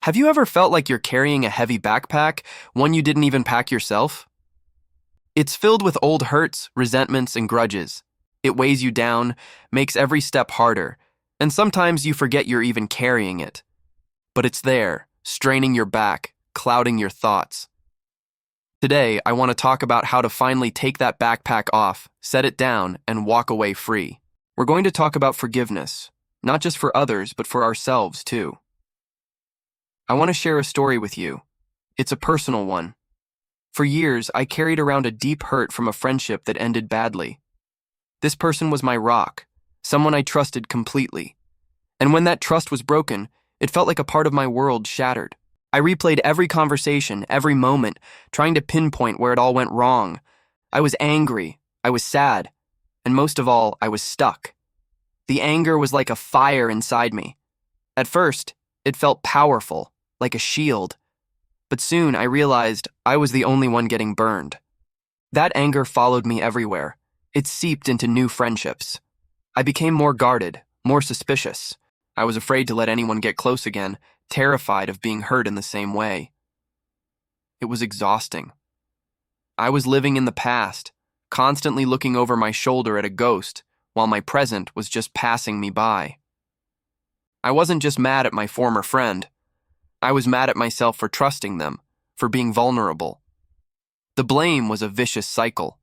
Have you ever felt like you're carrying a heavy backpack, one you didn't even pack yourself? It's filled with old hurts, resentments, and grudges. It weighs you down, makes every step harder, and sometimes you forget you're even carrying it. But it's there, straining your back, clouding your thoughts. Today, I want to talk about how to finally take that backpack off, set it down, and walk away free. We're going to talk about forgiveness, not just for others, but for ourselves too. I want to share a story with you. It's a personal one. For years, I carried around a deep hurt from a friendship that ended badly. This person was my rock, someone I trusted completely. And when that trust was broken, it felt like a part of my world shattered. I replayed every conversation, every moment, trying to pinpoint where it all went wrong. I was angry, I was sad, and most of all, I was stuck. The anger was like a fire inside me. At first, it felt powerful, like a shield. But soon I realized I was the only one getting burned. That anger followed me everywhere. It seeped into new friendships. I became more guarded, more suspicious. I was afraid to let anyone get close again, terrified of being hurt in the same way. It was exhausting. I was living in the past, constantly looking over my shoulder at a ghost, while my present was just passing me by. I wasn't just mad at my former friend. I was mad at myself for trusting them, for being vulnerable. The blame was a vicious cycle.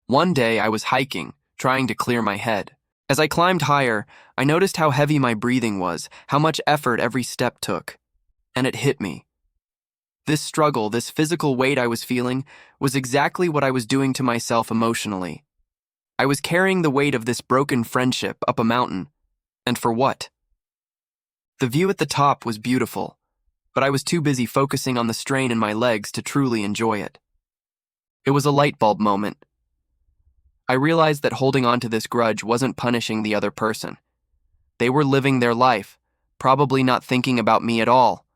One day I was hiking, trying to clear my head. As I climbed higher, I noticed how heavy my breathing was, how much effort every step took. And it hit me. This struggle, this physical weight I was feeling, was exactly what I was doing to myself emotionally. I was carrying the weight of this broken friendship up a mountain. And for what? The view at the top was beautiful, but I was too busy focusing on the strain in my legs to truly enjoy it. It was a light bulb moment. I realized that holding on to this grudge wasn't punishing the other person. They were living their life, probably not thinking about me at all.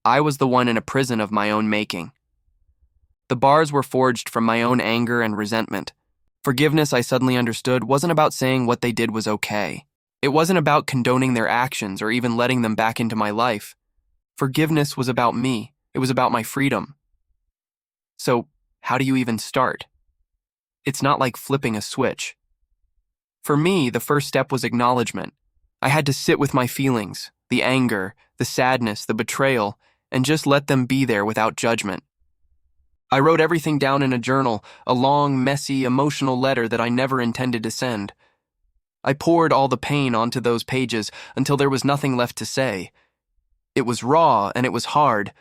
I was the one in a prison of my own making. The bars were forged from my own anger and resentment. Forgiveness, I suddenly understood, wasn't about saying what they did was okay. It wasn't about condoning their actions or even letting them back into my life. Forgiveness was about me. It was about my freedom. So, how do you even start? It's not like flipping a switch. For me, the first step was acknowledgement. I had to sit with my feelings, the anger, the sadness, the betrayal, and just let them be there without judgment. I wrote everything down in a journal, a long, messy, emotional letter that I never intended to send. I poured all the pain onto those pages until there was nothing left to say. It was raw and it was hard,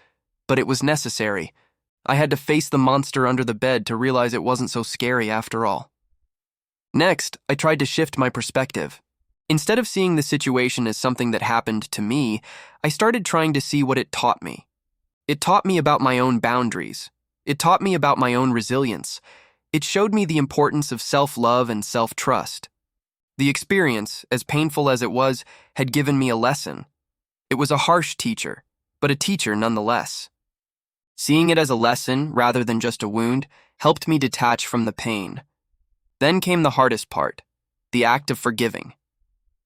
but it was necessary. I had to face the monster under the bed to realize it wasn't so scary after all. Next, I tried to shift my perspective. Instead of seeing the situation as something that happened to me, I started trying to see what it taught me. It taught me about my own boundaries. It taught me about my own resilience. It showed me the importance of self-love and self-trust. The experience, as painful as it was, had given me a lesson. It was a harsh teacher, but a teacher nonetheless. Seeing it as a lesson rather than just a wound helped me detach from the pain. Then came the hardest part, the act of forgiving.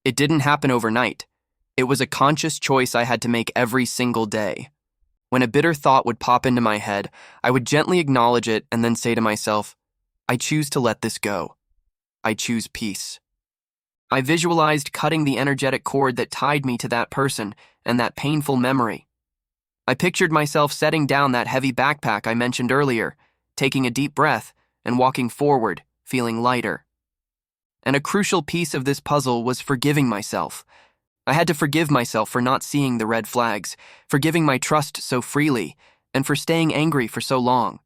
It didn't happen overnight. It was a conscious choice I had to make every single day. When a bitter thought would pop into my head, I would gently acknowledge it and then say to myself, I choose to let this go. I choose peace. I visualized cutting the energetic cord that tied me to that person and that painful memory. I pictured myself setting down that heavy backpack I mentioned earlier, taking a deep breath and walking forward, feeling lighter. And a crucial piece of this puzzle was forgiving myself. I had to forgive myself for not seeing the red flags, for giving my trust so freely, and for staying angry for so long.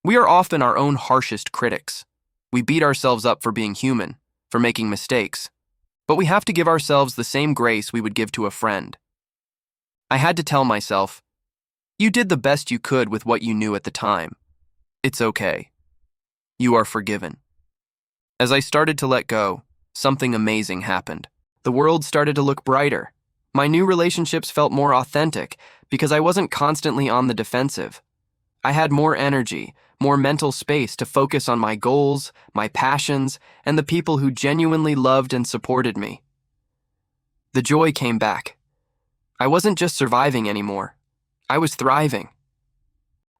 We are often our own harshest critics. We beat ourselves up for being human, for making mistakes. But we have to give ourselves the same grace we would give to a friend. I had to tell myself, you did the best you could with what you knew at the time. It's okay. You are forgiven. As I started to let go, something amazing happened. The world started to look brighter. My new relationships felt more authentic because I wasn't constantly on the defensive. I had more energy, more mental space to focus on my goals, my passions, and the people who genuinely loved and supported me. The joy came back. I wasn't just surviving anymore. I was thriving.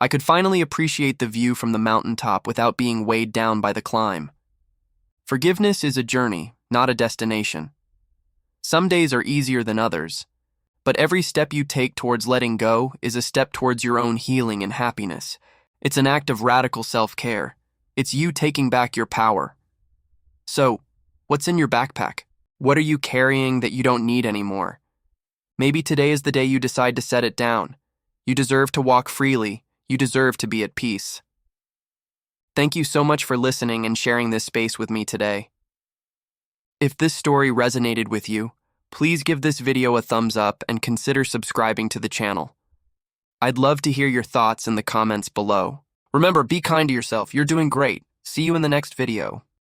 I could finally appreciate the view from the mountaintop without being weighed down by the climb. Forgiveness is a journey, not a destination. Some days are easier than others, but every step you take towards letting go is a step towards your own healing and happiness. It's an act of radical self-care. It's you taking back your power. So, what's in your backpack? What are you carrying that you don't need anymore? Maybe today is the day you decide to set it down. You deserve to walk freely. You deserve to be at peace. Thank you so much for listening and sharing this space with me today. If this story resonated with you, please give this video a thumbs up and consider subscribing to the channel. I'd love to hear your thoughts in the comments below. Remember, be kind to yourself. You're doing great. See you in the next video.